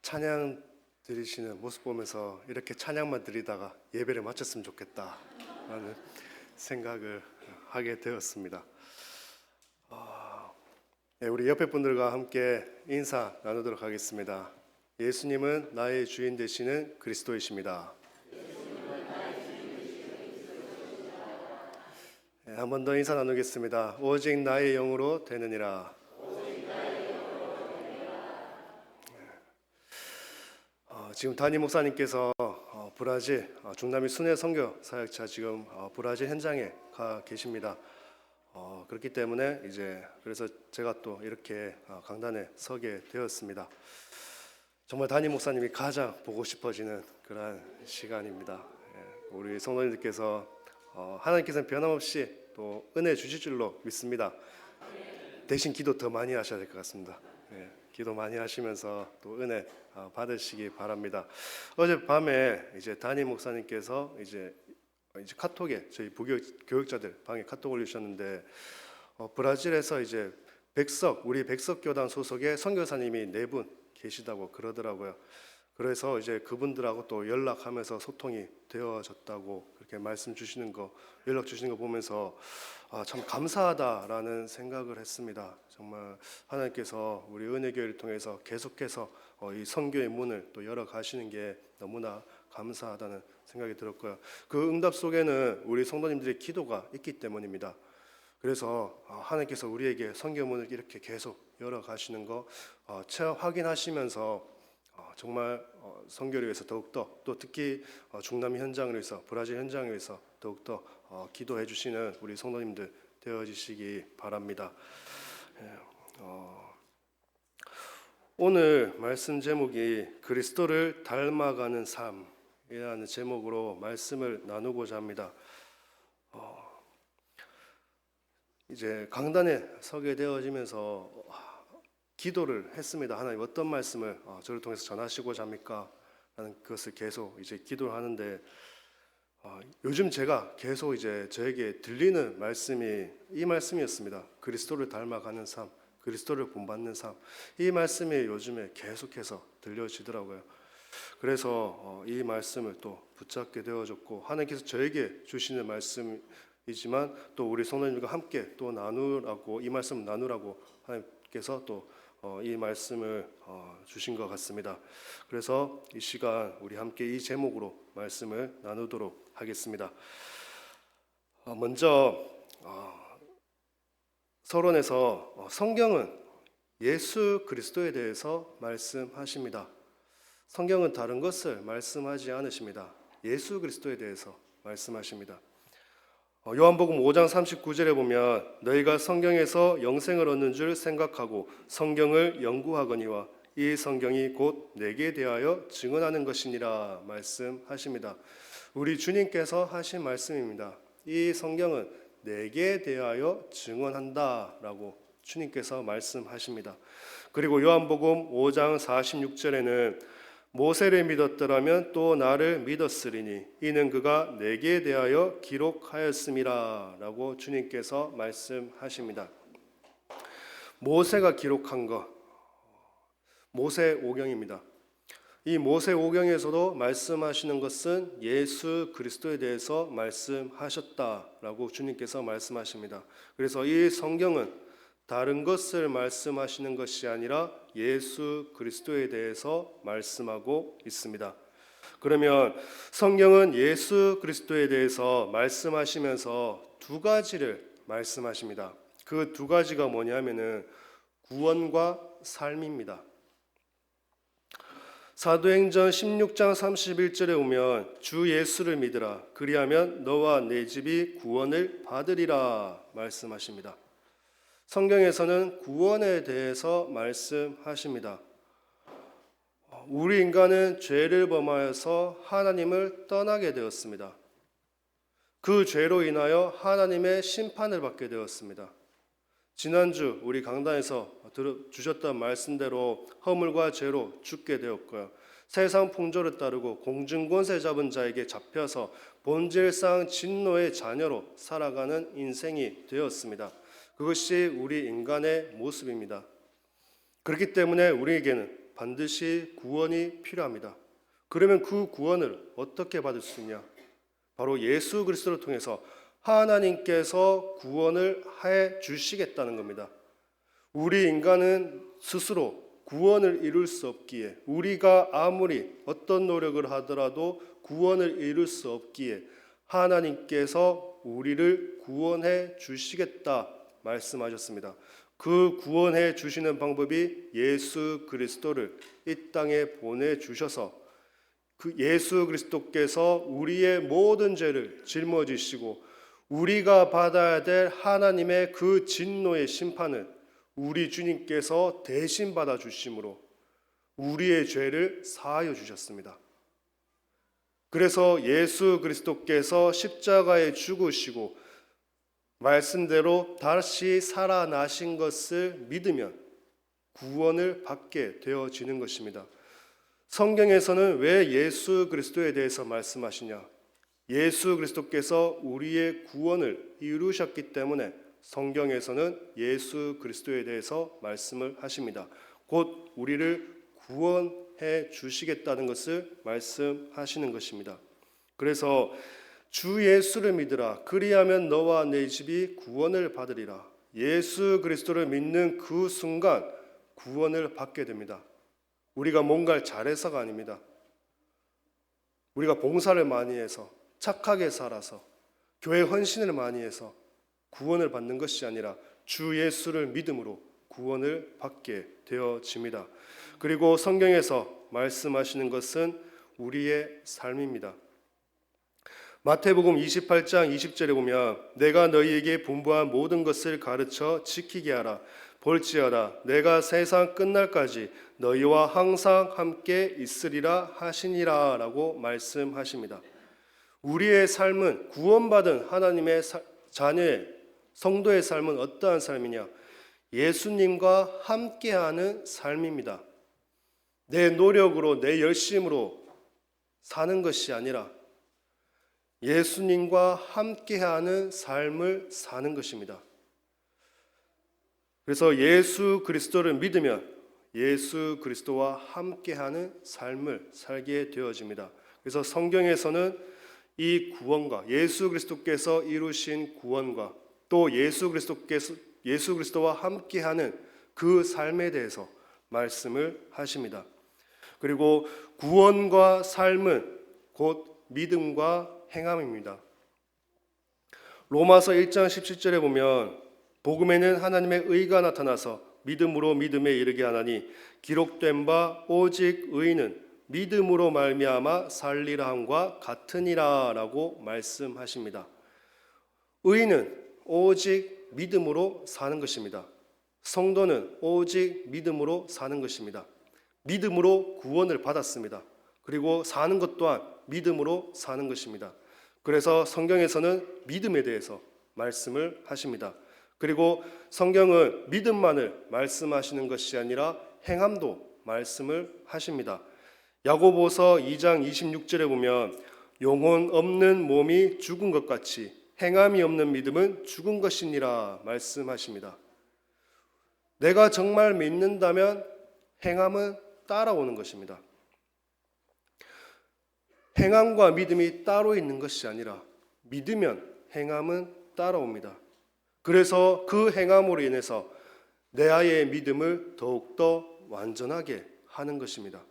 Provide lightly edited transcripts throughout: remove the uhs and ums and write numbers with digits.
찬양 드리시는 모습 보면서 이렇게 찬양만 드리다가 예배를 마쳤으면 좋겠다라는 생각을 하게 되었습니다. 우리 옆에 분들과 함께 인사 나누도록 하겠습니다. 예수님은 나의 주인 되시는 그리스도이십니다. 한 번 더 인사 나누겠습니다. 오직 나의 영으로 되느니라. 지금 담임 목사님께서 브라질 중남미 순회 선교 사역차 지금 브라질 현장에 가 계십니다. 그렇기 때문에 그래서 제가 또 이렇게 강단에 서게 되었습니다. 정말 담임 목사님이 가장 보고 싶어지는 그런 시간입니다. 우리 성도님들께서 하나님께서는 변함없이 또 은혜 주실 줄로 믿습니다. 대신 기도 더 많이 하셔야 될 것 같습니다. 기도 많이 하시면서 또 은혜 받으시기 바랍니다. 어젯밤에 담임 목사님께서 이제 카톡에 저희 부교육자들 방에 카톡 올리셨는데 브라질에서 우리 백석교단 소속의 선교사님이 4분 계시다고 그러더라고요. 그래서 그분들하고 또 연락하면서 소통이 되어졌다고 그렇게 연락 주시는 거 보면서 참 감사하다라는 생각을 했습니다. 정말 하나님께서 우리 은혜교회를 통해서 계속해서 이 선교의 문을 또 열어 가시는 게 너무나 감사하다는 생각이 들었고요. 그 응답 속에는 우리 성도님들의 기도가 있기 때문입니다. 그래서 하나님께서 우리에게 선교문을 이렇게 계속 열어 가시는 거 확인하시면서 정말 선교를 위해서 더욱더 또 특히 중남미 현장을 위해서 브라질 현장을 위해서 더욱더 기도해 주시는 우리 성도님들 되어지시기 바랍니다. 오늘 말씀 제목이 그리스도를 닮아가는 삶이라는 제목으로 말씀을 나누고자 합니다. 강단에 서게 되어지면서 기도를 했습니다. 하나님 어떤 말씀을 저를 통해서 전하시고자 합니까? 라는 것을 계속 기도를 하는데 요즘 제가 계속 저에게 들리는 말씀이 이 말씀이었습니다. 그리스도를 닮아가는 삶, 그리스도를 본받는 삶. 이 말씀이 요즘에 계속해서 들려지더라고요. 그래서 이 말씀을 또 붙잡게 되어졌고 하나님께서 저에게 주시는 말씀이지만 또 우리 성도님들과 함께 또 나누라고 이 말씀을 나누라고 하나님께서 또 이 말씀을 주신 것 같습니다. 그래서 이 시간 우리 함께 이 제목으로 말씀을 나누도록 하겠습니다. 먼저 서론에서 성경은 예수 그리스도에 대해서 말씀하십니다. 성경은 다른 것을 말씀하지 않으십니다. 예수 그리스도에 대해서 말씀하십니다. 요한복음 5장 39절에 보면 너희가 성경에서 영생을 얻는 줄 생각하고 성경을 연구하거니와 이 성경이 곧 내게 대하여 증언하는 것이니라 말씀하십니다. 우리 주님께서 하신 말씀입니다. 이 성경은 내게 대하여 증언한다라고 주님께서 말씀하십니다. 그리고 요한복음 5장 46절에는 모세를 믿었더라면 또 나를 믿었으리니 이는 그가 내게 대하여 기록하였음이라 라고 주님께서 말씀하십니다. 모세가 기록한 것, 모세오경입니다. 이 모세오경에서도 말씀하시는 것은 예수 그리스도에 대해서 말씀하셨다라고 주님께서 말씀하십니다. 그래서 이 성경은 다른 것을 말씀하시는 것이 아니라 예수 그리스도에 대해서 말씀하고 있습니다. 그러면 성경은 예수 그리스도에 대해서 말씀하시면서 2가지를 말씀하십니다. 그 2가지가 뭐냐면은 구원과 삶입니다. 사도행전 16장 31절에 보면 주 예수를 믿으라 그리하면 너와 내 집이 구원을 받으리라 말씀하십니다. 성경에서는 구원에 대해서 말씀하십니다. 우리 인간은 죄를 범하여서 하나님을 떠나게 되었습니다. 그 죄로 인하여 하나님의 심판을 받게 되었습니다. 지난주 우리 강단에서 주셨던 말씀대로 허물과 죄로 죽게 되었고요. 세상 풍조를 따르고 공중권세 잡은 자에게 잡혀서 본질상 진노의 자녀로 살아가는 인생이 되었습니다. 그것이 우리 인간의 모습입니다. 그렇기 때문에 우리에게는 반드시 구원이 필요합니다. 그러면 그 구원을 어떻게 받을 수 있냐? 바로 예수 그리스도를 통해서 하나님께서 구원을 해 주시겠다는 겁니다. 우리 인간은 스스로 구원을 이룰 수 없기에, 우리가 아무리 어떤 노력을 하더라도 구원을 이룰 수 없기에 하나님께서 우리를 구원해 주시겠다 말씀하셨습니다. 그 구원해 주시는 방법이 예수 그리스도를 이 땅에 보내주셔서 그 예수 그리스도께서 우리의 모든 죄를 짊어지시고 우리가 받아야 될 하나님의 그 진노의 심판을 우리 주님께서 대신 받아주심으로 우리의 죄를 사하여 주셨습니다. 그래서 예수 그리스도께서 십자가에 죽으시고 말씀대로 다시 살아나신 것을 믿으면 구원을 받게 되어지는 것입니다. 성경에서는 왜 예수 그리스도에 대해서 말씀하시냐? 예수 그리스도께서 우리의 구원을 이루셨기 때문에 성경에서는 예수 그리스도에 대해서 말씀을 하십니다. 곧 우리를 구원해 주시겠다는 것을 말씀하시는 것입니다. 그래서 주 예수를 믿으라. 그리하면 너와 내 집이 구원을 받으리라. 예수 그리스도를 믿는 그 순간 구원을 받게 됩니다. 우리가 뭔가를 잘해서가 아닙니다. 우리가 봉사를 많이 해서 착하게 살아서 교회 헌신을 많이 해서 구원을 받는 것이 아니라 주 예수를 믿음으로 구원을 받게 되어집니다. 그리고 성경에서 말씀하시는 것은 우리의 삶입니다. 마태복음 28장 20절에 보면 내가 너희에게 분부한 모든 것을 가르쳐 지키게 하라. 볼지어다 내가 세상 끝날까지 너희와 항상 함께 있으리라 하시니라 라고 말씀하십니다. 우리의 삶은 구원받은 하나님의 자녀의 성도의 삶은 어떠한 삶이냐? 예수님과 함께하는 삶입니다. 내 노력으로 내 열심으로 사는 것이 아니라 예수님과 함께하는 삶을 사는 것입니다. 그래서 예수 그리스도를 믿으면 예수 그리스도와 함께하는 삶을 살게 되어집니다. 그래서 성경에서는 이 구원과 예수 그리스도께서 이루신 구원과 또 예수 그리스도와 함께하는 그 삶에 대해서 말씀을 하십니다. 그리고 구원과 삶은 곧 믿음과 행함입니다. 로마서 1장 17절에 보면 복음에는 하나님의 의가 나타나서 믿음으로 믿음에 이르게 하나니 기록된 바 오직 의인은 믿음으로 말미암아 살리라 함과 같으니라 라고 말씀하십니다. 의인은 오직 믿음으로 사는 것입니다. 성도는 오직 믿음으로 사는 것입니다. 믿음으로 구원을 받았습니다. 그리고 사는 것 또한 믿음으로 사는 것입니다. 그래서 성경에서는 믿음에 대해서 말씀을 하십니다. 그리고 성경은 믿음만을 말씀하시는 것이 아니라 행함도 말씀을 하십니다. 야고보서 2장 26절에 보면 영혼 없는 몸이 죽은 것 같이 행함이 없는 믿음은 죽은 것이니라 말씀하십니다. 내가 정말 믿는다면 행함은 따라오는 것입니다. 행함과 믿음이 따로 있는 것이 아니라 믿으면 행함은 따라옵니다. 그래서 그 행함으로 인해서 내 아이의 믿음을 더욱더 완전하게 하는 것입니다.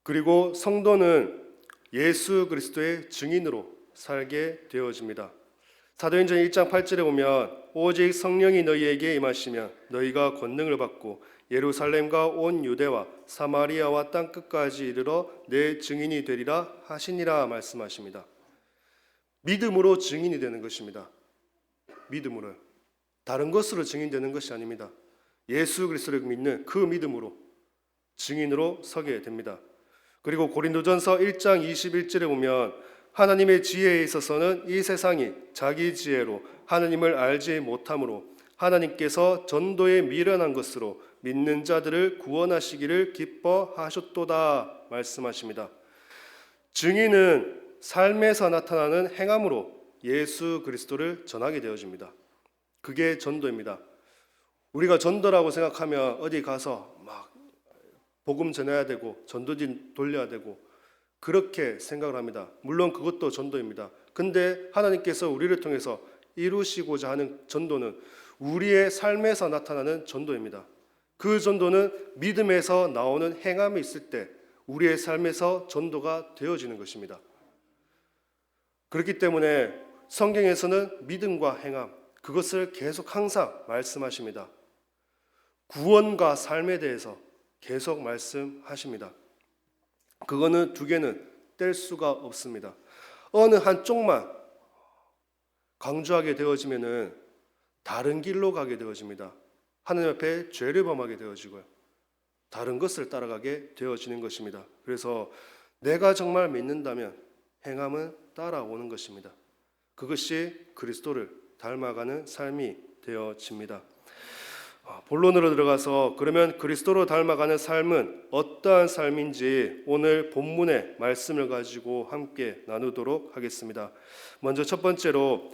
그리고 성도는 예수 그리스도의 증인으로 살게 되어집니다. 사도행전 1장 8절에 보면 오직 성령이 너희에게 임하시면 너희가 권능을 받고 예루살렘과 온 유대와 사마리아와 땅끝까지 이르러 내 증인이 되리라 하시니라 말씀하십니다. 믿음으로 증인이 되는 것입니다. 믿음으로. 다른 것으로 증인되는 것이 아닙니다. 예수 그리스도를 믿는 그 믿음으로 증인으로 서게 됩니다. 그리고 고린도전서 1장 21절에 보면 하나님의 지혜에 있어서는 이 세상이 자기 지혜로 하나님을 알지 못함으로 하나님께서 전도에 미련한 것으로 믿는 자들을 구원하시기를 기뻐하셨도다 말씀하십니다. 증인은 삶에서 나타나는 행함으로 예수 그리스도를 전하게 되어집니다. 그게 전도입니다. 우리가 전도라고 생각하면 어디 가서 막 복음 전해야 되고 전도지 돌려야 되고 그렇게 생각을 합니다. 물론 그것도 전도입니다. 근데 하나님께서 우리를 통해서 이루시고자 하는 전도는 우리의 삶에서 나타나는 전도입니다. 그 전도는 믿음에서 나오는 행함이 있을 때 우리의 삶에서 전도가 되어지는 것입니다. 그렇기 때문에 성경에서는 믿음과 행함, 그것을 계속 항상 말씀하십니다. 구원과 삶에 대해서 계속 말씀하십니다. 그거는 두 개는 뗄 수가 없습니다. 어느 한쪽만 강조하게 되어지면은 다른 길로 가게 되어집니다. 하나님 앞에 죄를 범하게 되어지고요. 다른 것을 따라가게 되어지는 것입니다. 그래서 내가 정말 믿는다면 행함은 따라오는 것입니다. 그것이 그리스도를 닮아가는 삶이 되어집니다. 본론으로 들어가서 그러면 그리스도로 닮아가는 삶은 어떠한 삶인지 오늘 본문의 말씀을 가지고 함께 나누도록 하겠습니다. 먼저 첫 번째로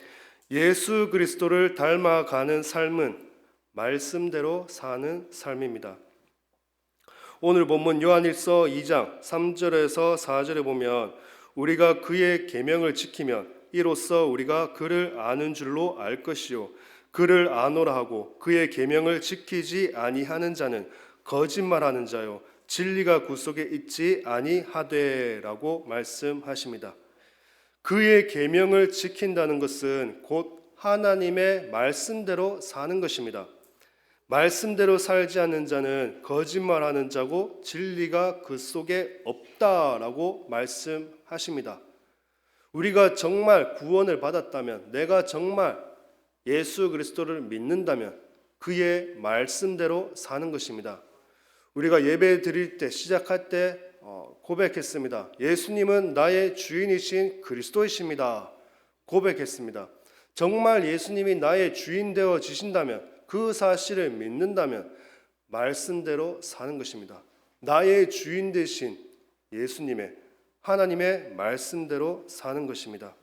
예수 그리스도를 닮아가는 삶은 말씀대로 사는 삶입니다. 오늘 본문 요한일서 2장 3절에서 4절에 보면 우리가 그의 계명을 지키면 이로써 우리가 그를 아는 줄로 알 것이요 그를 아노라 하고 그의 계명을 지키지 아니하는 자는 거짓말하는 자요 진리가 그 속에 있지 아니하되라고 말씀하십니다. 그의 계명을 지킨다는 것은 곧 하나님의 말씀대로 사는 것입니다. 말씀대로 살지 않는 자는 거짓말하는 자고 진리가 그 속에 없다라고 말씀하십니다. 우리가 정말 구원을 받았다면, 내가 정말 예수 그리스도를 믿는다면 그의 말씀대로 사는 것입니다. 우리가 예배 드릴 때, 시작할 때 고백했습니다. 예수님은 나의 주인이신 그리스도이십니다. 고백했습니다. 정말 예수님이 나의 주인 되어지신다면, 그 사실을 믿는다면 말씀대로 사는 것입니다. 나의 주인 되신 예수님의, 하나님의 말씀대로 사는 것입니다.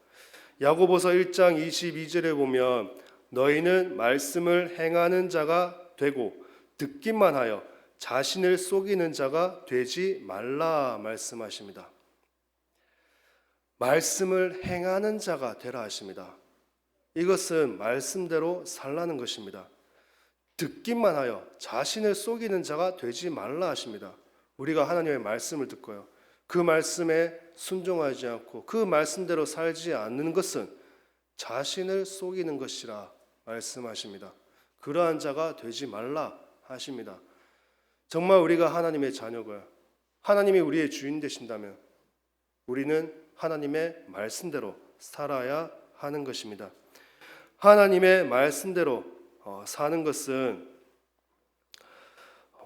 야고보서 1장 22절에 보면 너희는 말씀을 행하는 자가 되고 듣기만 하여 자신을 속이는 자가 되지 말라 말씀하십니다. 말씀을 행하는 자가 되라 하십니다. 이것은 말씀대로 살라는 것입니다. 듣기만 하여 자신을 속이는 자가 되지 말라 하십니다. 우리가 하나님의 말씀을 듣고요, 그 말씀에 순종하지 않고 그 말씀대로 살지 않는 것은 자신을 속이는 것이라 말씀하십니다. 그러한 자가 되지 말라 하십니다. 정말 우리가 하나님의 자녀고요, 하나님이 우리의 주인 되신다면 우리는 하나님의 말씀대로 살아야 하는 것입니다. 하나님의 말씀대로 사는 것은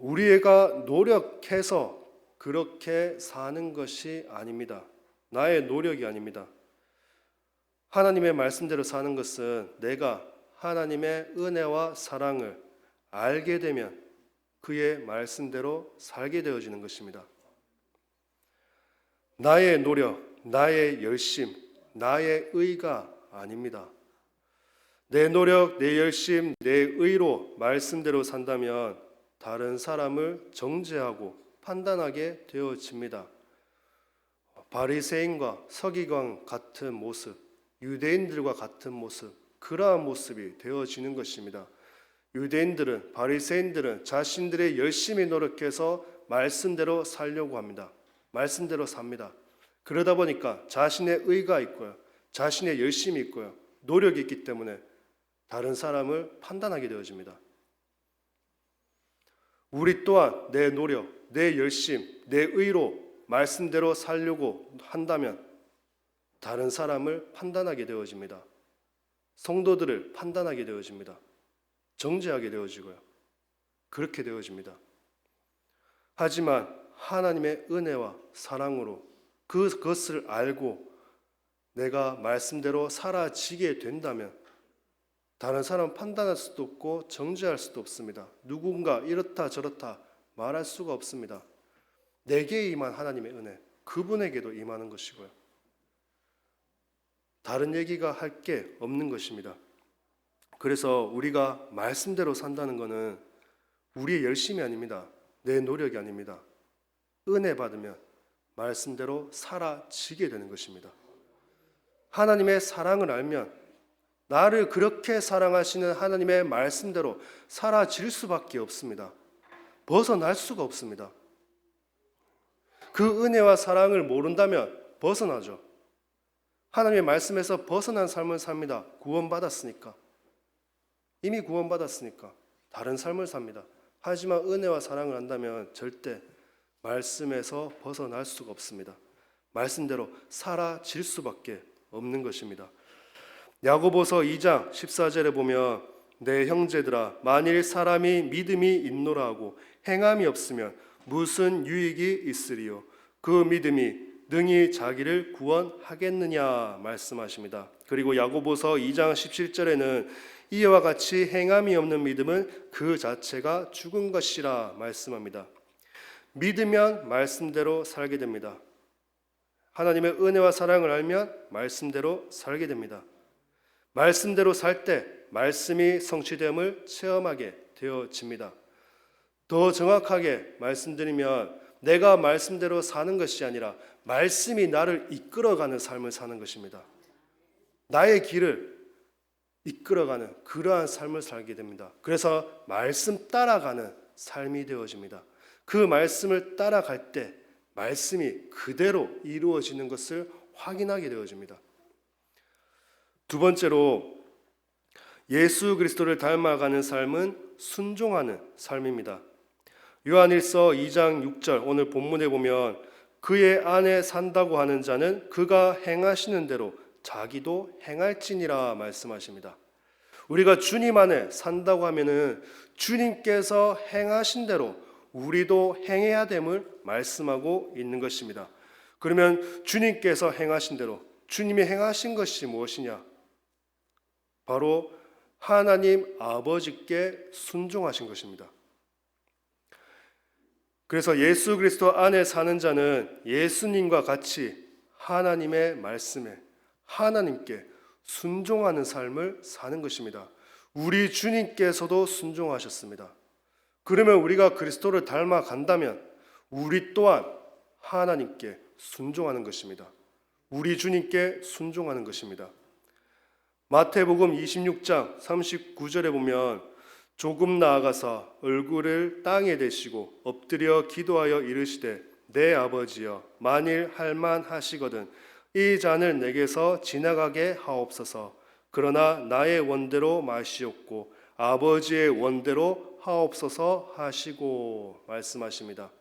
우리가 노력해서 그렇게 사는 것이 아닙니다. 나의 노력이 아닙니다. 하나님의 말씀대로 사는 것은 내가 하나님의 은혜와 사랑을 알게 되면 그의 말씀대로 살게 되어지는 것입니다. 나의 노력, 나의 열심, 나의 의가 아닙니다. 내 노력, 내 열심, 내 의로 말씀대로 산다면 다른 사람을 정죄하고 판단하게 되어집니다. 바리새인과 서기관 같은 모습, 유대인들과 같은 모습, 그러한 모습이 되어지는 것입니다. 유대인들은, 바리새인들은 자신들의 열심히 노력해서 말씀대로 살려고 합니다. 말씀대로 삽니다. 그러다 보니까 자신의 의가 있고요, 자신의 열심이 있고요, 노력이 있기 때문에 다른 사람을 판단하게 되어집니다. 우리 또한 내 노력, 내 열심, 내 의로 말씀대로 살려고 한다면 다른 사람을 판단하게 되어집니다. 성도들을 판단하게 되어집니다. 정죄하게 되어지고요. 그렇게 되어집니다. 하지만 하나님의 은혜와 사랑으로 그것을 알고 내가 말씀대로 살아지게 된다면 다른 사람 판단할 수도 없고 정죄할 수도 없습니다. 누군가 이렇다 저렇다 말할 수가 없습니다. 내게 임한 하나님의 은혜, 그분에게도 임하는 것이고요. 다른 얘기가 할 게 없는 것입니다. 그래서 우리가 말씀대로 산다는 것은 우리의 열심이 아닙니다. 내 노력이 아닙니다. 은혜 받으면 말씀대로 살아지게 되는 것입니다. 하나님의 사랑을 알면 나를 그렇게 사랑하시는 하나님의 말씀대로 살아질 수밖에 없습니다. 벗어날 수가 없습니다. 그 은혜와 사랑을 모른다면 벗어나죠. 하나님의 말씀에서 벗어난 삶을 삽니다. 구원받았으니까. 이미 구원받았으니까 다른 삶을 삽니다. 하지만 은혜와 사랑을 안다면 절대 말씀에서 벗어날 수가 없습니다. 말씀대로 살아질 수밖에 없는 것입니다. 야고보서 2장 14절에 보면 내 형제들아 만일 사람이 믿음이 있노라 하고 행함이 없으면 무슨 유익이 있으리요 그 믿음이 능히 자기를 구원하겠느냐 말씀하십니다. 그리고 야고보서 2장 17절에는 이와 같이 행함이 없는 믿음은 그 자체가 죽은 것이라 말씀합니다. 믿으면 말씀대로 살게 됩니다. 하나님의 은혜와 사랑을 알면 말씀대로 살게 됩니다. 말씀대로 살 때 말씀이 성취됨을 체험하게 되어집니다. 더 정확하게 말씀드리면 내가 말씀대로 사는 것이 아니라 말씀이 나를 이끌어가는 삶을 사는 것입니다. 나의 길을 이끌어가는 그러한 삶을 살게 됩니다. 그래서 말씀 따라가는 삶이 되어집니다. 그 말씀을 따라갈 때 말씀이 그대로 이루어지는 것을 확인하게 되어집니다. 두 번째로 예수 그리스도를 닮아가는 삶은 순종하는 삶입니다. 요한일서 2장 6절 오늘 본문에 보면 그의 안에 산다고 하는 자는 그가 행하시는 대로 자기도 행할지니라 말씀하십니다. 우리가 주님 안에 산다고 하면은 주님께서 행하신 대로 우리도 행해야 됨을 말씀하고 있는 것입니다. 그러면 주님께서 행하신 대로 주님이 행하신 것이 무엇이냐? 바로 하나님 아버지께 순종하신 것입니다. 그래서 예수 그리스도 안에 사는 자는 예수님과 같이 하나님의 말씀에 하나님께 순종하는 삶을 사는 것입니다. 우리 주님께서도 순종하셨습니다. 그러면 우리가 그리스도를 닮아간다면 우리 또한 하나님께 순종하는 것입니다. 우리 주님께 순종하는 것입니다. 마태복음 26장 39절에 보면 조금 나아가서 얼굴을 땅에 대시고 엎드려 기도하여 이르시되 내 아버지여 만일 할만하시거든 이 잔을 내게서 지나가게 하옵소서. 그러나 나의 원대로 마시옵고 아버지의 원대로 하옵소서 하시고 말씀하십니다.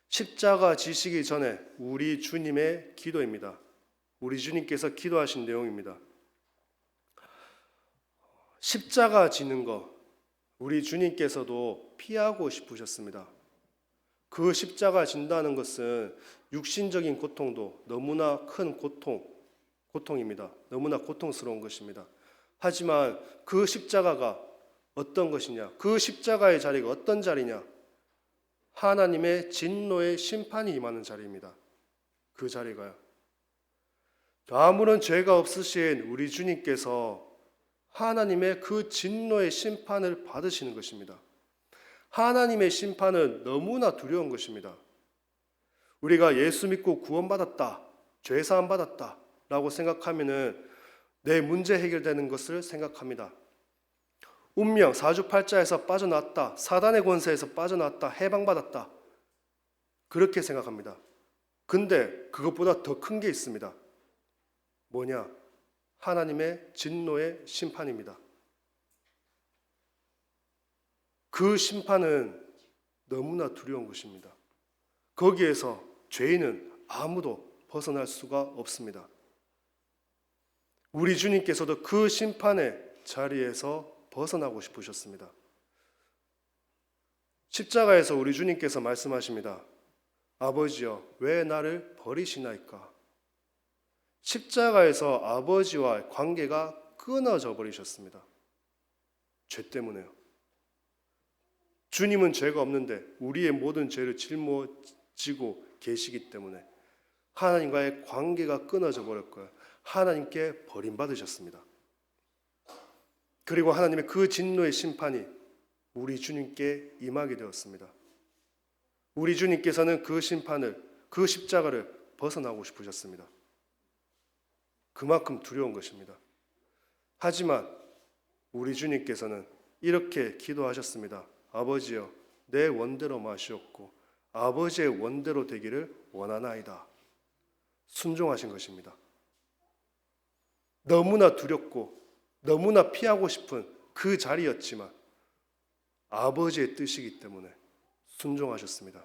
십자가 지시기 전에 우리 주님의 기도입니다. 우리 주님께서 기도하신 내용입니다. 십자가 지는 거 우리 주님께서도 피하고 싶으셨습니다. 그 십자가 진다는 것은 육신적인 고통도 너무나 큰 고통입니다. 너무나 고통스러운 것입니다. 하지만 그 십자가가 어떤 것이냐? 그 십자가의 자리가 어떤 자리냐? 하나님의 진노의 심판이 임하는 자리입니다. 그 자리가요. 아무런 죄가 없으신 우리 주님께서 하나님의 그 진노의 심판을 받으시는 것입니다. 하나님의 심판은 너무나 두려운 것입니다. 우리가 예수 믿고 구원받았다, 죄사함 받았다 라고 생각하면은 내 문제 해결되는 것을 생각합니다. 운명, 사주팔자에서 빠져나왔다, 사단의 권세에서 빠져나왔다, 해방받았다 그렇게 생각합니다. 근데 그것보다 더 큰 게 있습니다. 뭐냐? 하나님의 진노의 심판입니다. 그 심판은 너무나 두려운 것입니다. 거기에서 죄인은 아무도 벗어날 수가 없습니다. 우리 주님께서도 그 심판의 자리에서 벗어나고 싶으셨습니다. 십자가에서 우리 주님께서 말씀하십니다. 아버지여 왜 나를 버리시나이까? 십자가에서 아버지와 관계가 끊어져 버리셨습니다. 죄 때문에요. 주님은 죄가 없는데 우리의 모든 죄를 짊어지고 계시기 때문에 하나님과의 관계가 끊어져 버렸고요. 하나님께 버림받으셨습니다. 그리고 하나님의 그 진노의 심판이 우리 주님께 임하게 되었습니다. 우리 주님께서는 그 심판을, 그 십자가를 벗어나고 싶으셨습니다. 그만큼 두려운 것입니다. 하지만 우리 주님께서는 이렇게 기도하셨습니다. 아버지여, 내 원대로 마시옵고 아버지의 원대로 되기를 원하나이다. 순종하신 것입니다. 너무나 두렵고 너무나 피하고 싶은 그 자리였지만 아버지의 뜻이기 때문에 순종하셨습니다.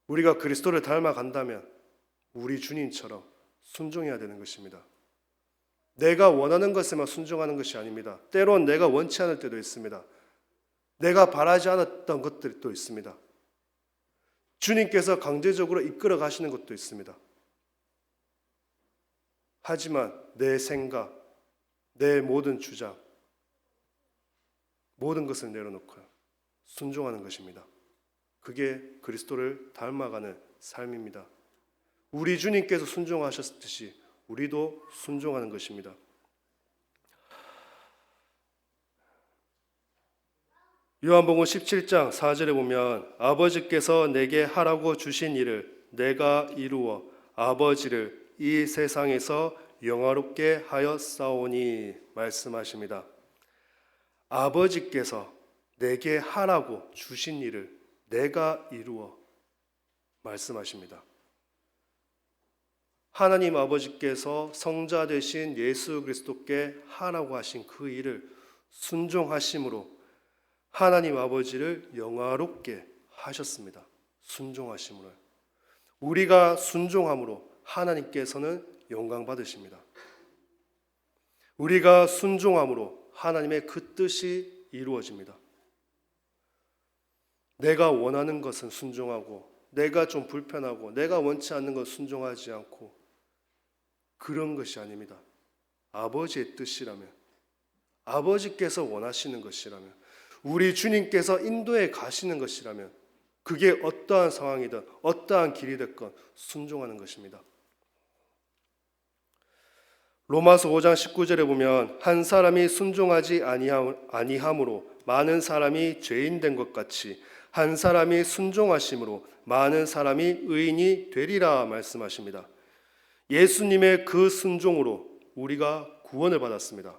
우리가 그리스도를 닮아간다면 우리 주님처럼 순종해야 되는 것입니다. 내가 원하는 것에만 순종하는 것이 아닙니다. 때론 내가 원치 않을 때도 있습니다. 내가 바라지 않았던 것들이 또 있습니다. 주님께서 강제적으로 이끌어 가시는 것도 있습니다. 하지만 내 생각, 내 모든 주장, 모든 것을 내려놓고 순종하는 것입니다. 그게 그리스도를 닮아가는 삶입니다. 우리 주님께서 순종하셨듯이 우리도 순종하는 것입니다. 요한복음 17장 4절에 보면 아버지께서 내게 하라고 주신 일을 내가 이루어 아버지를 이 세상에서 영화롭게 하였사오니 말씀하십니다. 아버지께서 내게 하라고 주신 일을 내가 이루어 말씀하십니다. 하나님 아버지께서 성자 되신 예수 그리스도께 하라고 하신 그 일을 순종하심으로 하나님 아버지를 영화롭게 하셨습니다. 순종하심으로. 우리가 순종함으로 하나님께서는 영광 받으십니다. 우리가 순종함으로 하나님의 그 뜻이 이루어집니다. 내가 원하는 것은 순종하고 내가 좀 불편하고 내가 원치 않는 것 순종하지 않고 그런 것이 아닙니다. 아버지의 뜻이라면, 아버지께서 원하시는 것이라면, 우리 주님께서 인도해 가시는 것이라면 그게 어떠한 상황이든 어떠한 길이 됐건 순종하는 것입니다. 로마서 5장 19절에 보면 한 사람이 순종하지 아니함으로 많은 사람이 죄인 된 것 같이 한 사람이 순종하심으로 많은 사람이 의인이 되리라 말씀하십니다. 예수님의 그 순종으로 우리가 구원을 받았습니다.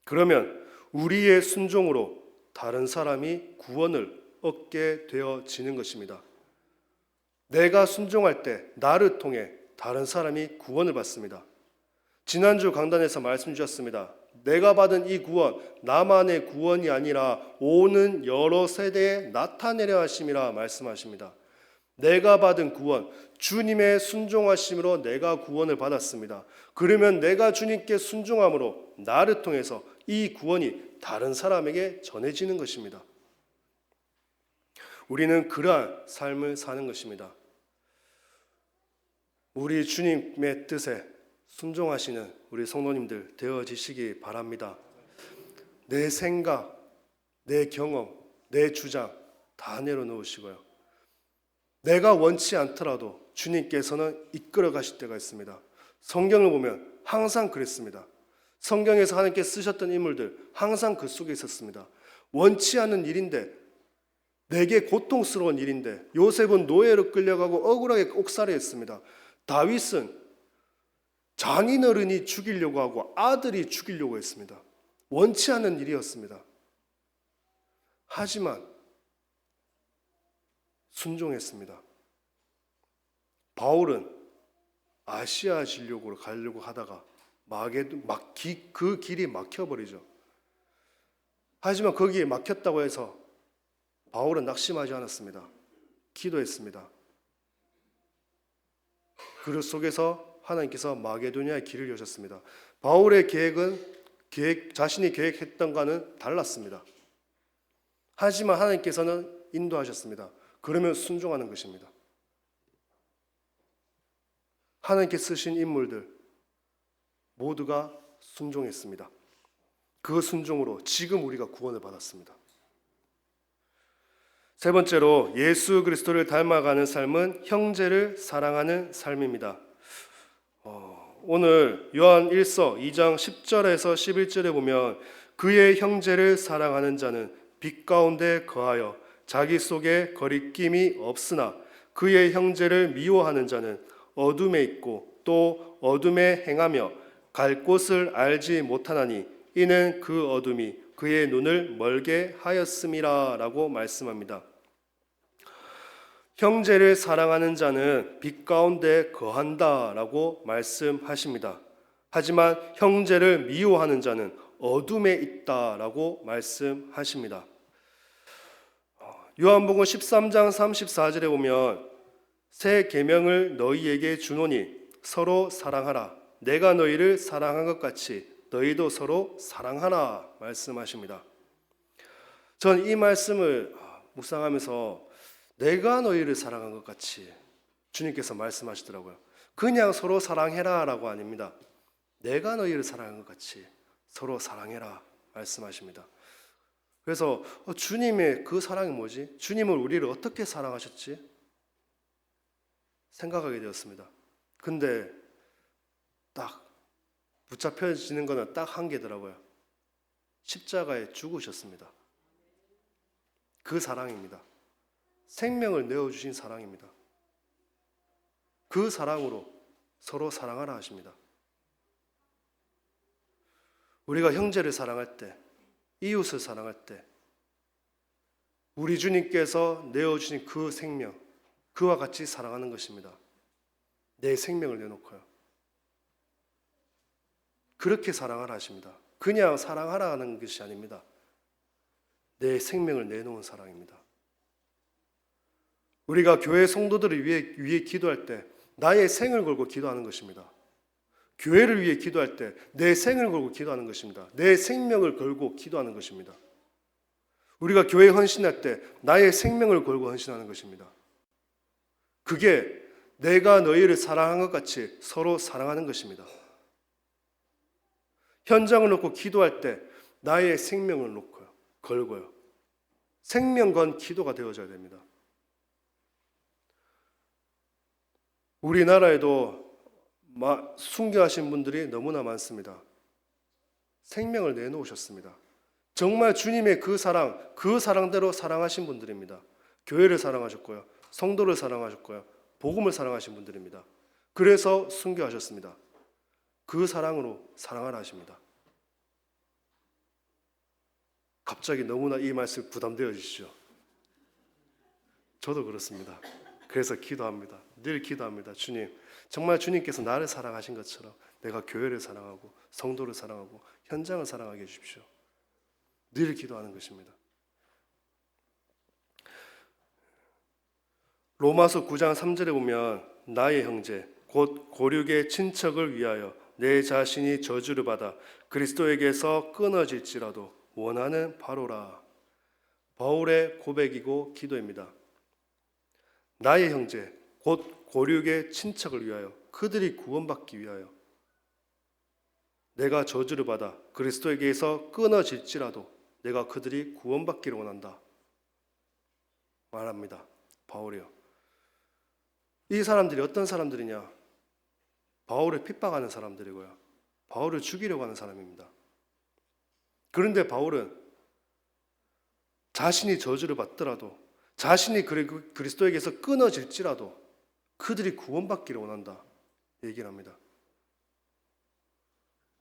그러면 우리의 순종으로 다른 사람이 구원을 얻게 되어지는 것입니다. 내가 순종할 때 나를 통해 다른 사람이 구원을 받습니다. 지난주 강단에서 말씀 주셨습니다. 내가 받은 이 구원, 나만의 구원이 아니라 오는 여러 세대에 나타내려 하심이라 말씀하십니다. 내가 받은 구원, 주님의 순종하심으로 내가 구원을 받았습니다. 그러면 내가 주님께 순종함으로 나를 통해서 이 구원이 다른 사람에게 전해지는 것입니다. 우리는 그러한 삶을 사는 것입니다. 우리 주님의 뜻에 순종하시는 우리 성도님들 되어지시기 바랍니다. 내 생각, 내 경험, 내 주장 다 내려놓으시고요. 내가 원치 않더라도 주님께서는 이끌어 가실 때가 있습니다. 성경을 보면 항상 그랬습니다. 성경에서 하나님께 쓰셨던 인물들 항상 그 속에 있었습니다. 원치 않은 일인데, 내게 고통스러운 일인데, 요셉은 노예로 끌려가고 억울하게 옥살이했습니다. 다윗은 장인어른이 죽이려고 하고 아들이 죽이려고 했습니다. 원치 않은 일이었습니다. 하지만 순종했습니다. 바울은 아시아 진료국으로 가려고 하다가 그 길이 막혀버리죠. 하지만 거기에 막혔다고 해서 바울은 낙심하지 않았습니다. 기도했습니다. 그 속에서 하나님께서 마게도니아의 길을 여셨습니다. 바울의 자신이 계획했던과는 달랐습니다. 하지만 하나님께서는 인도하셨습니다. 그러면 순종하는 것입니다. 하나님께 쓰신 인물들 모두가 순종했습니다. 그 순종으로 지금 우리가 구원을 받았습니다. 세 번째로 예수 그리스도를 닮아가는 삶은 형제를 사랑하는 삶입니다. 오늘 요한 1서 2장 10절에서 11절에 보면 그의 형제를 사랑하는 자는 빛 가운데 거하여 자기 속에 거리낌이 없으나 그의 형제를 미워하는 자는 어둠에 있고 또 어둠에 행하며 갈 곳을 알지 못하나니 이는 그 어둠이 그의 눈을 멀게 하였음이라 라고 말씀합니다. 형제를 사랑하는 자는 빛 가운데 거한다 라고 말씀하십니다. 하지만 형제를 미워하는 자는 어둠에 있다 라고 말씀하십니다. 요한복음 13장 34절에 보면 새 계명을 너희에게 주노니 서로 사랑하라. 내가 너희를 사랑한 것 같이 너희도 서로 사랑하라 말씀하십니다. 전 이 말씀을 묵상하면서 내가 너희를 사랑한 것 같이 주님께서 말씀하시더라고요. 그냥 서로 사랑해라 라고 아닙니다. 내가 너희를 사랑한 것 같이 서로 사랑해라 말씀하십니다. 그래서 주님의 그 사랑이 뭐지? 주님은 우리를 어떻게 사랑하셨지? 생각하게 되었습니다. 근데 딱 붙잡혀지는 거는 딱 한 개더라고요. 십자가에 죽으셨습니다. 그 사랑입니다. 생명을 내어주신 사랑입니다. 그 사랑으로 서로 사랑하라 하십니다. 우리가 형제를 사랑할 때, 이웃을 사랑할 때 우리 주님께서 내어주신 그 생명, 그와 같이 사랑하는 것입니다. 내 생명을 내놓고요. 그렇게 사랑하라 하십니다. 그냥 사랑하라 하는 것이 아닙니다. 내 생명을 내놓은 사랑입니다. 우리가 교회 성도들을 위해 기도할 때 나의 생을 걸고 기도하는 것입니다. 교회를 위해 기도할 때 내 생을 걸고 기도하는 것입니다. 내 생명을 걸고 기도하는 것입니다. 우리가 교회에 헌신할 때 나의 생명을 걸고 헌신하는 것입니다. 그게 내가 너희를 사랑한 것 같이 서로 사랑하는 것입니다. 현장을 놓고 기도할 때 나의 생명을 놓고요, 걸고요. 생명 건 기도가 되어져야 됩니다. 우리나라에도 순교하신 분들이 너무나 많습니다. 생명을 내놓으셨습니다. 정말 주님의 그 사랑대로 사랑하신 분들입니다. 교회를 사랑하셨고요, 성도를 사랑하셨고요, 복음을 사랑하신 분들입니다. 그래서 순교하셨습니다. 그 사랑으로 사랑하라 하십니다. 갑자기 너무나 이 말씀 부담되어지시죠? 저도 그렇습니다. 그래서 기도합니다. 늘 기도합니다. 주님, 정말 주님께서 나를 사랑하신 것처럼 내가 교회를 사랑하고 성도를 사랑하고 현장을 사랑하게 해주십시오. 늘 기도하는 것입니다. 로마서 9장 3절에 보면 나의 형제 곧 고륙의 친척을 위하여 내 자신이 저주를 받아 그리스도에게서 끊어질지라도 원하는 바로라. 바울의 고백이고 기도입니다. 나의 형제 곧 고륙의 친척을 위하여, 그들이 구원받기 위하여 내가 저주를 받아 그리스도에게서 끊어질지라도 내가 그들이 구원받기를 원한다 말합니다. 바울이요. 이 사람들이 어떤 사람들이냐? 바울을 핍박하는 사람들이고요, 바울을 죽이려고 하는 사람입니다. 그런데 바울은 자신이 저주를 받더라도, 자신이 그리스도에게서 끊어질지라도 그들이 구원받기를 원한다 얘기를 합니다.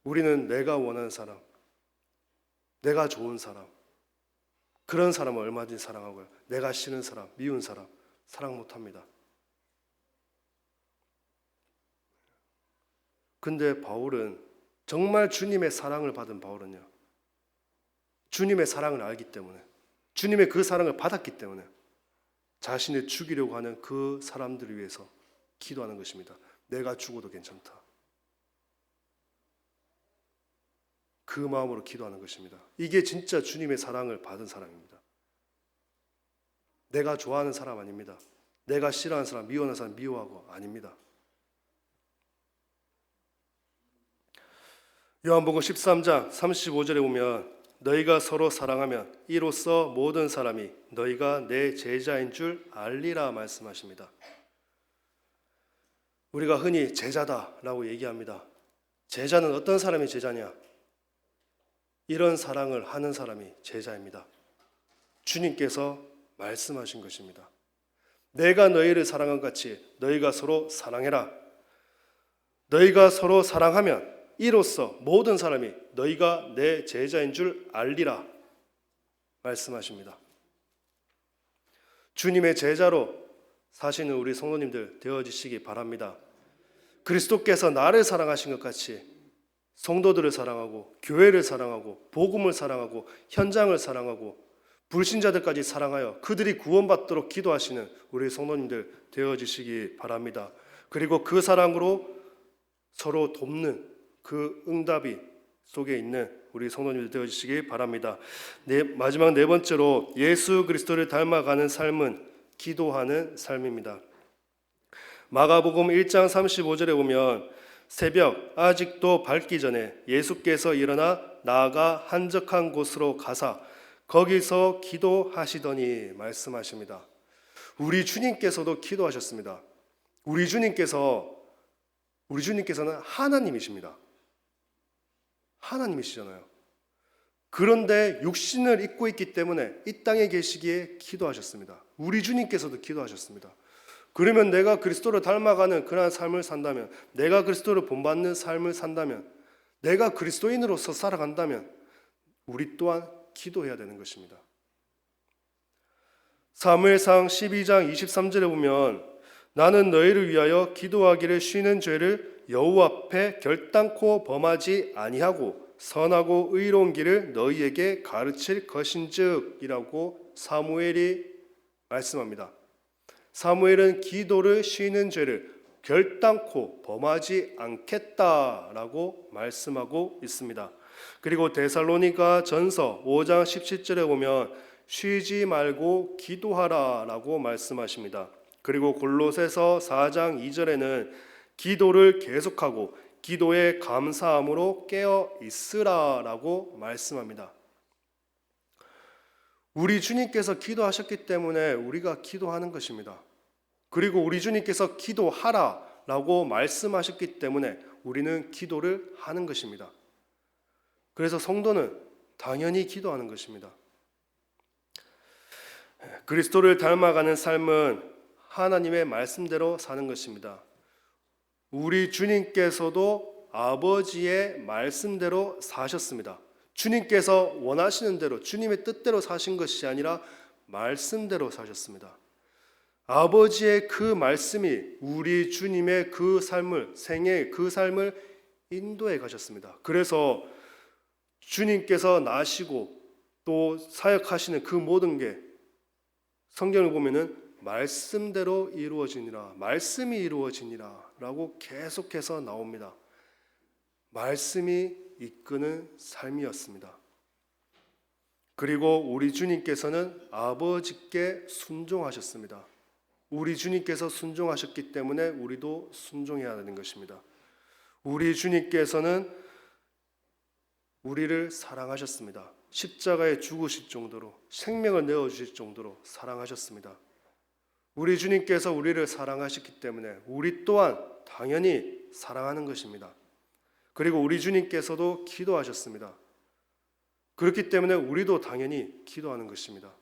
우리는 내가 원하는 사람, 내가 좋은 사람, 그런 사람을 얼마든지 사랑하고요, 내가 싫은 사람, 미운 사람 사랑 못합니다. 근데 바울은, 정말 주님의 사랑을 받은 바울은요, 주님의 사랑을 알기 때문에, 주님의 그 사랑을 받았기 때문에 자신을 죽이려고 하는 그 사람들을 위해서 기도하는 것입니다. 내가 죽어도 괜찮다. 그 마음으로 기도하는 것입니다. 이게 진짜 주님의 사랑을 받은 사람입니다. 내가 좋아하는 사람 아닙니다. 내가 싫어하는 사람, 미워하는 사람 미워하고 아닙니다. 요한복음 13장 35절에 보면 너희가 서로 사랑하면 이로써 모든 사람이 너희가 내 제자인 줄 알리라 말씀하십니다. 우리가 흔히 제자다라고 얘기합니다. 제자는 어떤 사람이 제자냐? 이런 사랑을 하는 사람이 제자입니다. 주님께서 말씀하신 것입니다. 내가 너희를 사랑한 같이 너희가 서로 사랑해라. 너희가 서로 사랑하면 이로써 모든 사람이 너희가 내 제자인 줄 알리라 말씀하십니다. 주님의 제자로 사시는 우리 성도님들 되어지시기 바랍니다. 그리스도께서 나를 사랑하신 것 같이 성도들을 사랑하고 교회를 사랑하고 복음을 사랑하고 현장을 사랑하고 불신자들까지 사랑하여 그들이 구원받도록 기도하시는 우리 성도님들 되어지시기 바랍니다. 그리고 그 사랑으로 서로 돕는 그 응답이 속에 있는 우리 성도님들 되어지시기 바랍니다. 마지막 네 번째로 예수 그리스도를 닮아가는 삶은 기도하는 삶입니다. 마가복음 1장 35절에 보면 새벽 아직도 밝기 전에 예수께서 일어나 나아가 한적한 곳으로 가사 거기서 기도하시더니 말씀하십니다. 우리 주님께서도 기도하셨습니다. 우리 주님께서는 하나님이십니다. 하나님이시잖아요. 그런데 육신을 입고 있기 때문에 이 땅에 계시기에 기도하셨습니다. 우리 주님께서도 기도하셨습니다. 그러면 내가 그리스도를 닮아가는 그러한 삶을 산다면, 내가 그리스도를 본받는 삶을 산다면, 내가 그리스도인으로서 살아간다면 우리 또한 기도해야 되는 것입니다. 사무엘상 12장 23절에 보면 나는 너희를 위하여 기도하기를 쉬는 죄를 여호와 앞에 결단코 범하지 아니하고 선하고 의로운 길을 너희에게 가르칠 것인즉이라고 사무엘이 말씀합니다. 사무엘은 기도를 쉬는 죄를 결단코 범하지 않겠다라고 말씀하고 있습니다. 그리고 데살로니가 전서 5장 17절에 보면 쉬지 말고 기도하라라고 말씀하십니다. 그리고 골로새서 4장 2절에는 기도를 계속하고 기도에 감사함으로 깨어 있으라라고 말씀합니다. 우리 주님께서 기도하셨기 때문에 우리가 기도하는 것입니다. 그리고 우리 주님께서 기도하라라고 말씀하셨기 때문에 우리는 기도를 하는 것입니다. 그래서 성도는 당연히 기도하는 것입니다. 그리스도를 닮아가는 삶은 하나님의 말씀대로 사는 것입니다. 우리 주님께서도 아버지의 말씀대로 사셨습니다. 주님께서 원하시는 대로 주님의 뜻대로 사신 것이 아니라 말씀대로 사셨습니다. 아버지의 그 말씀이 우리 주님의 그 삶을, 생애의 그 삶을 인도해 가셨습니다. 그래서 주님께서 나시고 또 사역하시는 그 모든 게 성경을 보면은 말씀대로 이루어지니라, 말씀이 이루어지니라 라고 계속해서 나옵니다. 말씀이 이끄는 삶이었습니다. 그리고 우리 주님께서는 아버지께 순종하셨습니다. 우리 주님께서 순종하셨기 때문에 우리도 순종해야 하는 것입니다. 우리 주님께서는 우리를 사랑하셨습니다. 십자가에 죽으실 정도로, 생명을 내어주실 정도로 사랑하셨습니다. 우리 주님께서 우리를 사랑하셨기 때문에 우리 또한 당연히 사랑하는 것입니다. 그리고 우리 주님께서도 기도하셨습니다. 그렇기 때문에 우리도 당연히 기도하는 것입니다.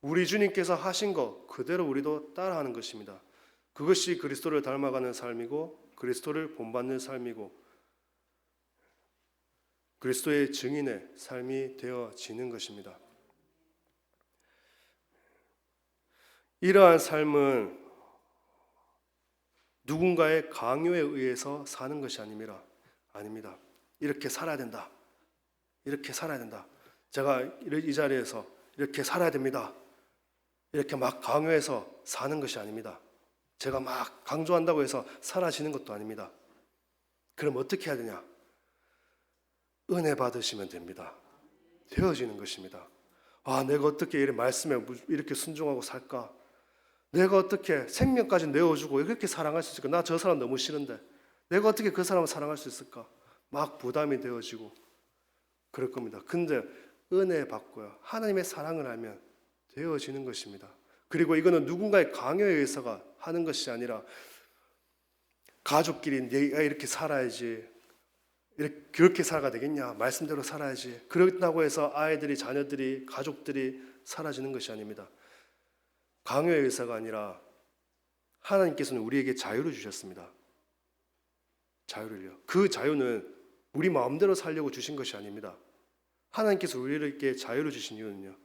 우리 주님께서 하신 것 그대로 우리도 따라하는 것입니다. 그것이 그리스도를 닮아가는 삶이고 그리스도를 본받는 삶이고 그리스도의 증인의 삶이 되어지는 것입니다. 이러한 삶은 누군가의 강요에 의해서 사는 것이 아닙니다. 이렇게 살아야 된다. 이렇게 살아야 된다. 제가 이 자리에서 이렇게 살아야 됩니다. 이렇게 막 강요해서 사는 것이 아닙니다. 제가 막 강조한다고 해서 사라지는 것도 아닙니다. 그럼 어떻게 해야 되냐? 은혜 받으시면 됩니다. 되어지는 것입니다. 내가 어떻게 이 말씀에 이렇게 순종하고 살까? 내가 어떻게 생명까지 내어주고 이렇게 사랑할 수 있을까? 나 저 사람 너무 싫은데 내가 어떻게 그 사람을 사랑할 수 있을까? 막 부담이 되어지고 그럴 겁니다. 근데 은혜 받고요, 하나님의 사랑을 알면 되어지는 것입니다. 그리고 이거는 누군가의 강요에 의해서가 하는 것이 아니라 가족끼리 내가 이렇게 살아야지, 그렇게 살아가 되겠냐, 말씀대로 살아야지, 그렇다고 해서 아이들이, 자녀들이, 가족들이 사라지는 것이 아닙니다. 강요의 의사가 아니라 하나님께서는 우리에게 자유를 주셨습니다. 자유를요. 그 자유는 우리 마음대로 살려고 주신 것이 아닙니다. 하나님께서 우리에게 자유를 주신 이유는요,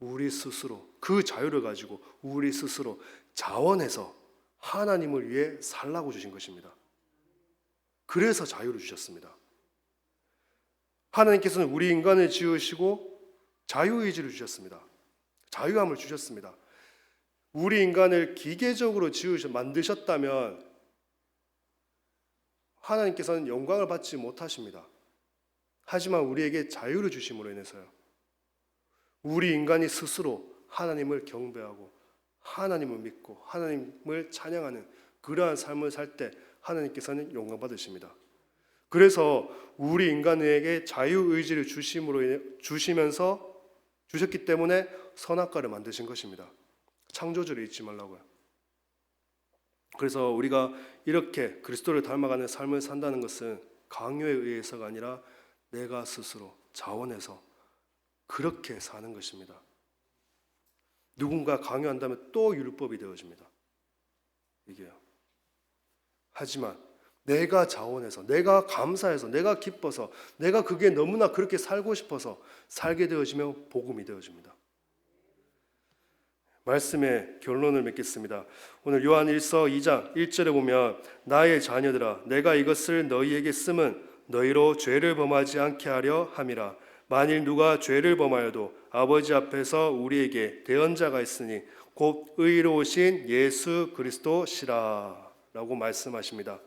우리 스스로 그 자유를 가지고 우리 스스로 자원해서 하나님을 위해 살라고 주신 것입니다. 그래서 자유를 주셨습니다. 하나님께서는 우리 인간을 지으시고 자유의지를 주셨습니다. 자유함을 주셨습니다. 우리 인간을 기계적으로 만드셨다면 하나님께서는 영광을 받지 못하십니다. 하지만 우리에게 자유를 주심으로 인해서요, 우리 인간이 스스로 하나님을 경배하고 하나님을 믿고 하나님을 찬양하는 그러한 삶을 살 때 하나님께서는 영광 받으십니다. 그래서 우리 인간에게 자유의지를 주시면서 주셨기 때문에 선악과를 만드신 것입니다. 창조주를 잊지 말라고요. 그래서 우리가 이렇게 그리스도를 닮아가는 삶을 산다는 것은 강요에 의해서가 아니라 내가 스스로 자원해서 그렇게 사는 것입니다. 누군가 강요한다면 또 율법이 되어집니다. 이게요. 하지만 내가 자원해서, 내가 감사해서, 내가 기뻐서, 내가 그게 너무나 그렇게 살고 싶어서 살게 되어지면 복음이 되어집니다. 말씀의 결론을 맺겠습니다. 오늘 요한 1서 2장 1절에 보면 나의 자녀들아 내가 이것을 너희에게 쓰면 너희로 죄를 범하지 않게 하려 함이라. 만일 누가 죄를 범하여도 아버지 앞에서 우리에게 대언자가 있으니 곧 의로우신 예수 그리스도시라 라고 말씀하십니다.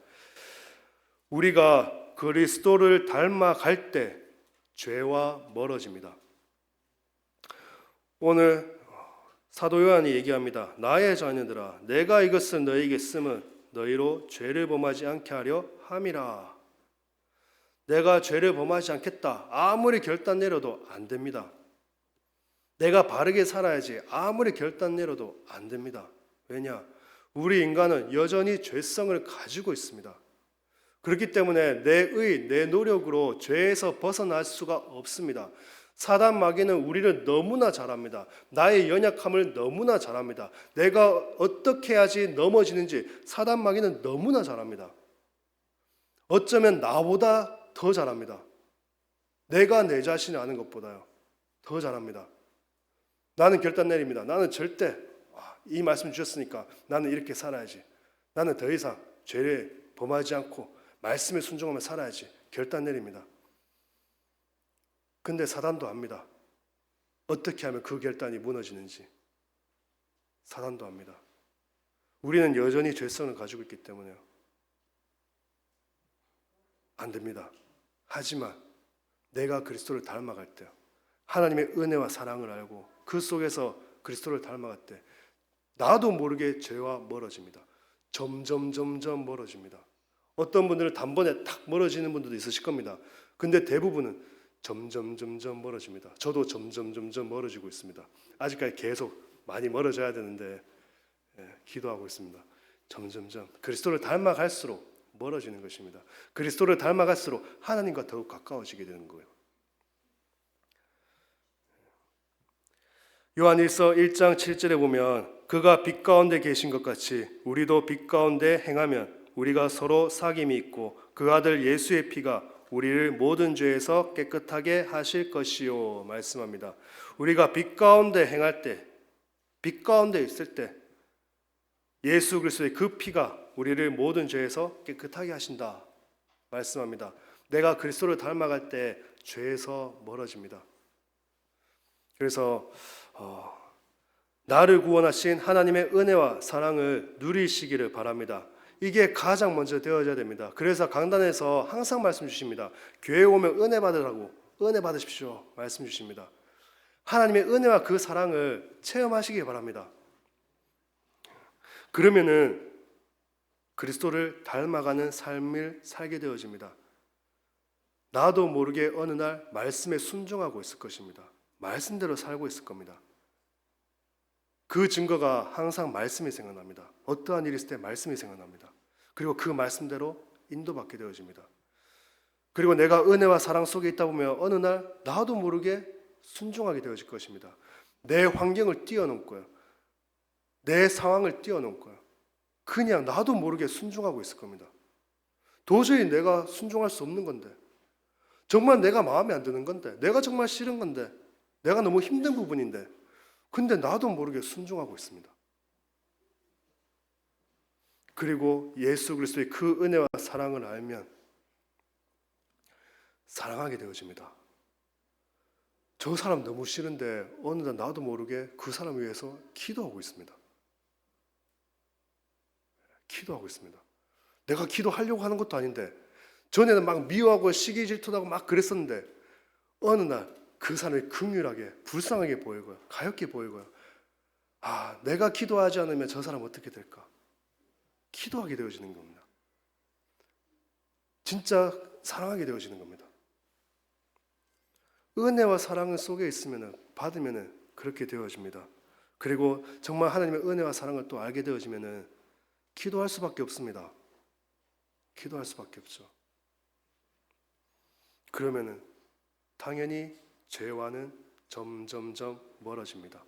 우리가 그리스도를 닮아갈 때 죄와 멀어집니다. 오늘 사도 요한이 얘기합니다. 나의 자녀들아 내가 이것을 너희에게 쓰면 너희로 죄를 범하지 않게 하려 함이라. 내가 죄를 범하지 않겠다 아무리 결단 내려도 안 됩니다. 내가 바르게 살아야지 아무리 결단 내려도 안 됩니다. 왜냐? 우리 인간은 여전히 죄성을 가지고 있습니다. 그렇기 때문에 내 노력으로 죄에서 벗어날 수가 없습니다. 사단 마귀는 우리를 너무나 잘 압니다. 나의 연약함을 너무나 잘 압니다. 내가 어떻게 해야지 넘어지는지 사단 마귀는 너무나 잘 압니다. 어쩌면 나보다 더 잘합니다. 내가 내 자신을 아는 것보다요 더 잘합니다. 나는 결단 내립니다. 나는 절대 이 말씀 주셨으니까 나는 이렇게 살아야지. 나는 더 이상 죄를 범하지 않고 말씀에 순종하며 살아야지. 결단 내립니다. 근데 사단도 압니다. 어떻게 하면 그 결단이 무너지는지. 사단도 압니다. 우리는 여전히 죄성을 가지고 있기 때문에요. 안 됩니다. 하지만 내가 그리스도를 닮아갈 때요, 하나님의 은혜와 사랑을 알고 그 속에서 그리스도를 닮아갈 때 나도 모르게 죄와 멀어집니다. 점점 멀어집니다. 어떤 분들은 단번에 탁 멀어지는 분들도 있으실 겁니다. 근데 대부분은 점점 멀어집니다. 저도 점점 멀어지고 있습니다. 아직까지 계속 많이 멀어져야 되는데 기도하고 있습니다. 점점 그리스도를 닮아갈수록 멀어지는 것입니다. 그리스도를 닮아갈수록 하나님과 더욱 가까워지게 되는 거예요. 요한일서 1장 7절에 보면 그가 빛 가운데 계신 것 같이 우리도 빛 가운데 행하면 우리가 서로 사귐이 있고 그 아들 예수의 피가 우리를 모든 죄에서 깨끗하게 하실 것이요 말씀합니다. 우리가 빛 가운데 행할 때, 빛 가운데 있을 때 예수 그리스도의 그 피가 우리를 모든 죄에서 깨끗하게 하신다 말씀합니다. 내가 그리스도를 닮아갈 때 죄에서 멀어집니다. 그래서 나를 구원하신 하나님의 은혜와 사랑을 누리시기를 바랍니다. 이게 가장 먼저 되어져야 됩니다. 그래서 강단에서 항상 말씀 주십니다. 교회에 오면 은혜 받으라고, 은혜 받으십시오 말씀 주십니다. 하나님의 은혜와 그 사랑을 체험하시기 바랍니다. 그러면은 그리스도를 닮아가는 삶을 살게 되어집니다. 나도 모르게 어느 날 말씀에 순종하고 있을 것입니다. 말씀대로 살고 있을 겁니다. 그 증거가 항상 말씀이 생각납니다. 어떠한 일이 있을 때 말씀이 생각납니다. 그리고 그 말씀대로 인도받게 되어집니다. 그리고 내가 은혜와 사랑 속에 있다 보면 어느 날 나도 모르게 순종하게 되어질 것입니다. 내 환경을 뛰어넘고요. 내 상황을 뛰어넘고요. 그냥 나도 모르게 순종하고 있을 겁니다. 도저히 내가 순종할 수 없는 건데, 정말 내가 마음에 안 드는 건데, 내가 정말 싫은 건데, 내가 너무 힘든 부분인데, 근데 나도 모르게 순종하고 있습니다. 그리고 예수 그리스도의 그 은혜와 사랑을 알면 사랑하게 되어집니다. 저 사람 너무 싫은데 어느 날 나도 모르게 그 사람 위해서 기도하고 있습니다. 기도하고 있습니다. 내가 기도하려고 하는 것도 아닌데, 전에는 막 미워하고 시기 질투하고 막 그랬었는데 어느 날 그 사람이 긍휼하게, 불쌍하게 보이고요, 가엾게 보이고요. 아, 내가 기도하지 않으면 저 사람 어떻게 될까? 기도하게 되어지는 겁니다. 진짜 사랑하게 되어지는 겁니다. 은혜와 사랑 속에 있으면, 받으면 그렇게 되어집니다. 그리고 정말 하나님의 은혜와 사랑을 또 알게 되어지면 기도할 수밖에 없습니다. 기도할 수밖에 없죠. 그러면은 당연히 죄와는 점점점 멀어집니다.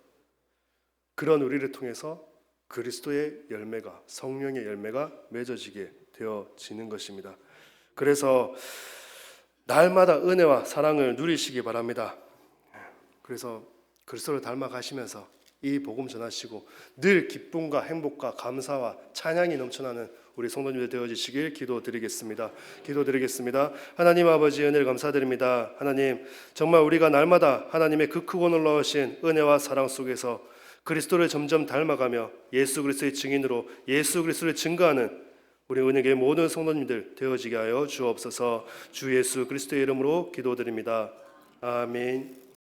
그런 우리를 통해서 그리스도의 열매가, 성령의 열매가 맺어지게 되어지는 것입니다. 그래서 날마다 은혜와 사랑을 누리시기 바랍니다. 그래서 그리스도를 닮아가시면서 이 복음 전하시고 늘 기쁨과 행복과 감사와 찬양이 넘쳐나는 우리 성도님들 되어지시길 기도드리겠습니다. 하나님 아버지, 은혜를 감사드립니다. 하나님, 정말 우리가 날마다 하나님의 그 크고 놀라우신 은혜와 사랑 속에서 그리스도를 점점 닮아가며 예수 그리스도의 증인으로 예수 그리스도를 증거하는 우리 은혜의 모든 성도님들 되어지게 하여 주옵소서. 주 예수 그리스도의 이름으로 기도드립니다. 아멘.